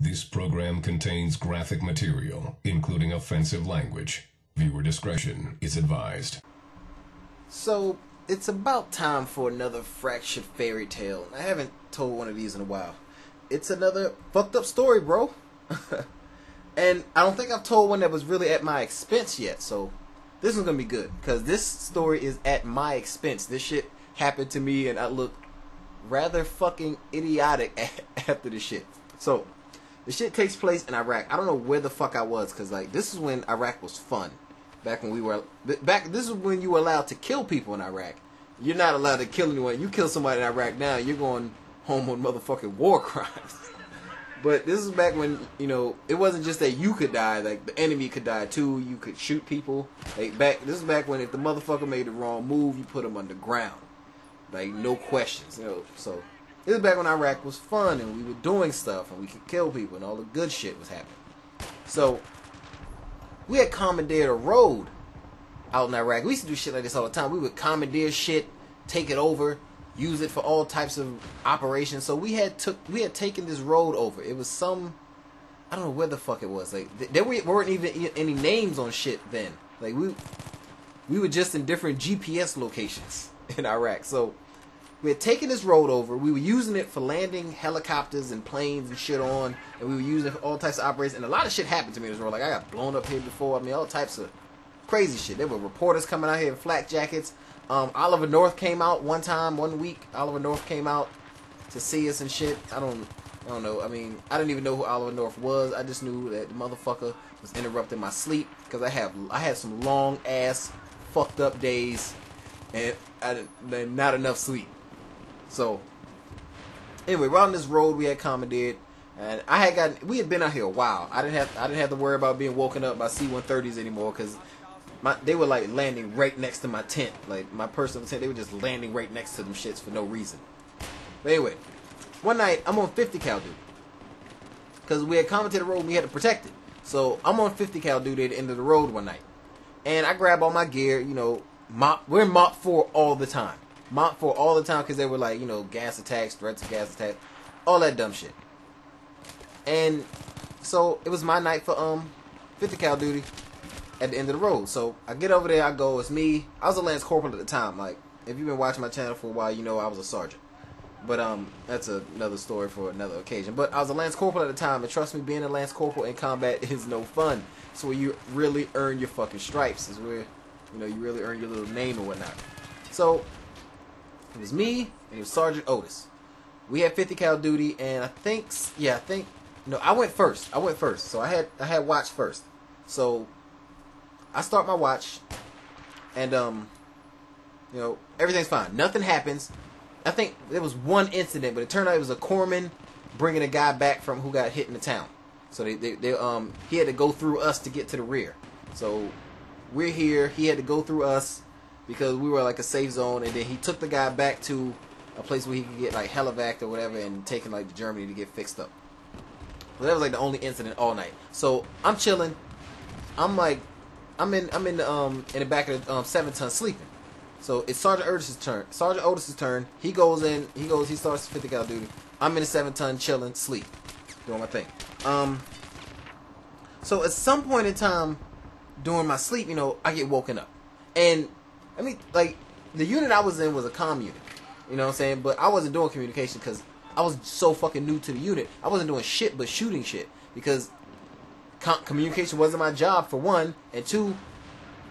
This program contains graphic material, including offensive language. Viewer discretion is advised. So, it's about time for another fractured fairy tale. I haven't told one of these in a while. It's another fucked up story, bro. And I don't think I've told one that was really at my expense yet, so this one's gonna be good. Because this story is at my expense. This shit happened to me and I look rather fucking idiotic after this shit. So, the shit takes place in Iraq. I don't know where the fuck I was, because like, this is when Iraq was fun. This is when you were allowed to kill people in Iraq. You're not allowed to kill anyone. You kill somebody in Iraq now, you're going home on motherfucking war crimes. But this is back when, you know, it wasn't just that you could die, like the enemy could die too. You could shoot people. This is back when if the motherfucker made the wrong move, you put him underground. Like, no questions, you know. So, this is back when Iraq was fun and we were doing stuff and we could kill people and all the good shit was happening. So, we had commandeered a road out in Iraq. We used to do shit like this all the time. We would commandeer shit, take it over, use it for all types of operations. So we had taken this road over. It was some, I don't know where the fuck it was. Like, there weren't even any names on shit then. Like, we were just in different GPS locations in Iraq. So we had taken this road over. We were using it for landing helicopters and planes and shit on. And we were using it for all types of operations. And a lot of shit happened to me in this road. Like, I got blown up here before. I mean, all types of crazy shit. There were reporters coming out here in flak jackets. Oliver North came out one week. Oliver North came out to see us and shit. I don't know. I mean, I didn't even know who Oliver North was. I just knew that the motherfucker was interrupting my sleep because I had some long ass fucked up days and not enough sleep. So anyway, we're on this road we had commandeered, and we had been out here a while. I didn't have to worry about being woken up by C-130s anymore because they were like landing right next to my tent, like my personal tent. They were just landing right next to them shits for no reason. But anyway, one night I'm on 50 cal duty because we had commented the road and we had to protect it. So I'm on 50 cal duty at the end of the road one night, and I grab all my gear. You know, we're in Mop 4 all the time. Mop 4 all the time because they were like, you know, gas attacks, threats of gas attacks, all that dumb shit. And so it was my night for 50 cal duty at the end of the road. So I get over there, I go, it's me. I was a Lance Corporal at the time. Like, if you've been watching my channel for a while, you know I was a sergeant. But that's another story for another occasion. But I was a Lance Corporal at the time, and trust me, being a Lance Corporal in combat is no fun. It's where you really earn your fucking stripes. It's where, you know, you really earn your little name and whatnot. So it was me and it was Sergeant Otis. We had 50 cal duty, and I think I went first. So I had watch first. So I start my watch, and you know, everything's fine. Nothing happens. I think there was one incident, but it turned out it was a corpsman bringing a guy back from who got hit in the town. So he had to go through us to get to the rear. So we're here. He had to go through us because we were like a safe zone, and then he took the guy back to a place where he could get like helivaced or whatever and taken like to Germany to get fixed up. So that was like the only incident all night. So I'm chilling. I'm in the back of the 7-ton sleeping. So it's Sergeant Otis's turn. He goes in. He starts 50 cal duty. I'm in the 7-ton chilling, sleep, doing my thing. So at some point in time during my sleep, you know, I get woken up, and I mean, like, the unit I was in was a comm unit. You know what I'm saying? But I wasn't doing communication because I was so fucking new to the unit. I wasn't doing shit but shooting shit because communication wasn't my job, for one, and two,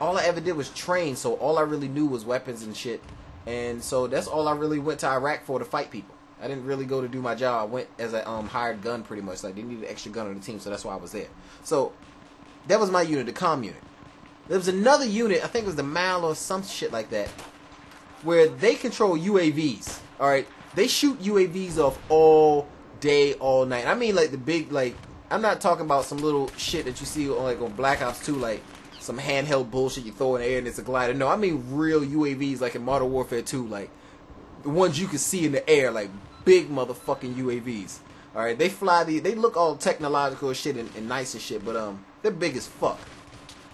all I ever did was train, so all I really knew was weapons and shit, and so that's all I really went to Iraq for, to fight people. I didn't really go to do my job. I went as a hired gun, pretty much. Like, they needed an extra gun on the team, so that's why I was there. So that was my unit, the comm unit. There was another unit, I think it was the MAL or some shit like that, where they control UAVs. Alright, they shoot UAVs off all day, all night. I mean, like, the big, like, I'm not talking about some little shit that you see on, like, on Black Ops 2, like some handheld bullshit you throw in the air and it's a glider. No, I mean real UAVs, like in Modern Warfare 2, like the ones you can see in the air, like big motherfucking UAVs. Alright, they fly they look all technological shit and nice and shit, but they're big as fuck.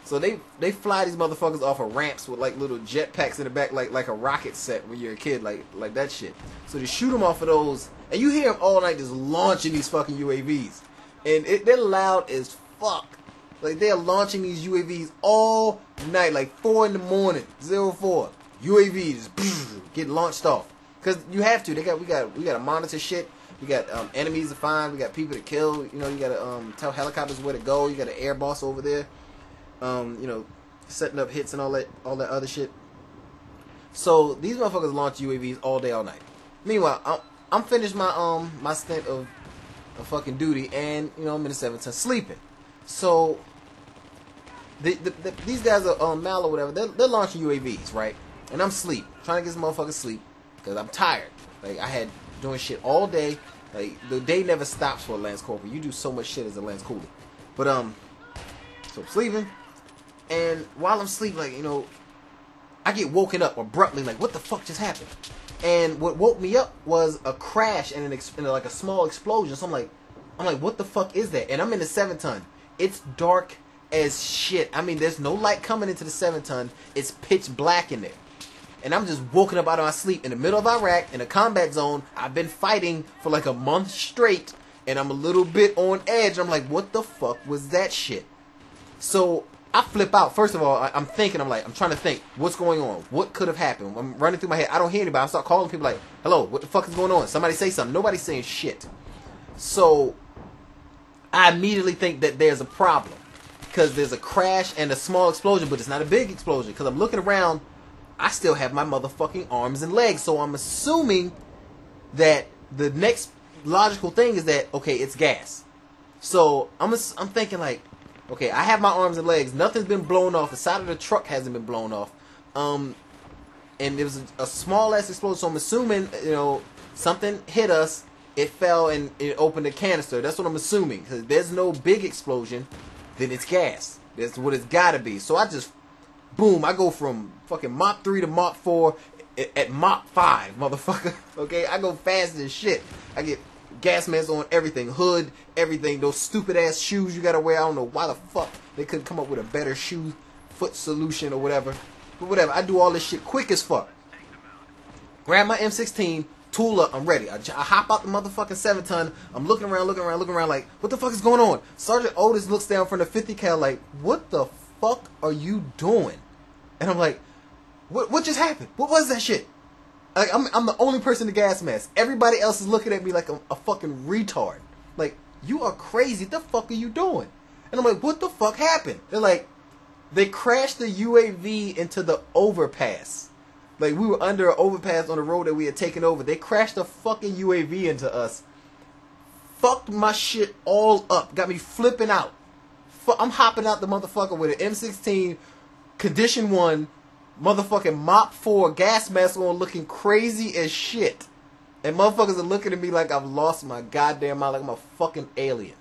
So they fly these motherfuckers off of ramps with like little jetpacks in the back, like a rocket set when you're a kid, like that shit. So they shoot them off of those, and you hear them all night just launching these fucking UAVs. and they're loud as fuck. Like, they're launching these UAVs all night, like 4 in the morning, 04. UAVs get launched off. Because you have to. We got to monitor shit. We got enemies to find. We got people to kill. You know, you got to tell helicopters where to go. You got an air boss over there. You know, setting up hits and all that other shit. So these motherfuckers launch UAVs all day, all night. Meanwhile, I'm finished my my stint of fucking duty, and you know I'm in the 7th ton sleeping. So these guys are Mal or whatever. They're launching UAVs, right? And I'm asleep, trying to get some motherfuckers sleep because I'm tired. Like, I had doing shit all day. Like, the day never stops for a Lance Corporal. You do so much shit as a Lance Coolie. But so I'm sleeping, and while I'm sleeping, like, you know, I get woken up abruptly. Like, what the fuck just happened? And what woke me up was a crash and like a small explosion. So I'm like, what the fuck is that? And I'm in the 7 ton. It's dark as shit. I mean, there's no light coming into the 7 ton. It's pitch black in there. And I'm just woken up out of my sleep in the middle of Iraq in a combat zone. I've been fighting for like a month straight, and I'm a little bit on edge. I'm like, what the fuck was that shit? So I flip out. First of all, I'm thinking, I'm trying to think, what's going on? What could have happened? I'm running through my head. I don't hear anybody. I start calling people like, hello, what the fuck is going on? Somebody say something. Nobody's saying shit. So I immediately think that there's a problem because there's a crash and a small explosion, but it's not a big explosion because I'm looking around. I still have my motherfucking arms and legs, so I'm assuming that the next logical thing is that, okay, it's gas. So I'm thinking like, okay, I have my arms and legs. Nothing's been blown off. The side of the truck hasn't been blown off. And it was a small ass explosion. So I'm assuming, you know, something hit us. It fell and it opened a canister. That's what I'm assuming. Because there's no big explosion, then it's gas. That's what it's got to be. So I just, boom, I go from fucking Mach 3 to Mach 4 at Mach 5, motherfucker. Okay, I go fast as shit. I get gas masks on, everything, hood, everything. Those stupid ass shoes you gotta wear. I don't know why the fuck they couldn't come up with a better shoe foot solution or whatever. But whatever, I do all this shit quick as fuck. Grab my M16, tool up, I'm ready. I hop out the motherfucking 7 ton. I'm looking around like, what the fuck is going on? Sergeant Otis looks down from the 50 cal like, what the fuck are you doing? And I'm like, what just happened? What was that shit? Like, I'm the only person in the gas mask. Everybody else is looking at me like a fucking retard. Like, you are crazy. What the fuck are you doing? And I'm like, what the fuck happened? They're like, they crashed the UAV into the overpass. Like, we were under an overpass on the road that we had taken over. They crashed the fucking UAV into us. Fucked my shit all up. Got me flipping out. I'm hopping out the motherfucker with an M16 Condition 1 motherfucking Mach 4 gas mask on, looking crazy as shit. And motherfuckers are looking at me like I've lost my goddamn mind, like I'm a fucking alien.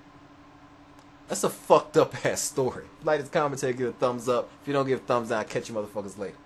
That's a fucked up ass story. Like this commentary, give a thumbs up. If you don't give a thumbs down, I'll catch you motherfuckers later.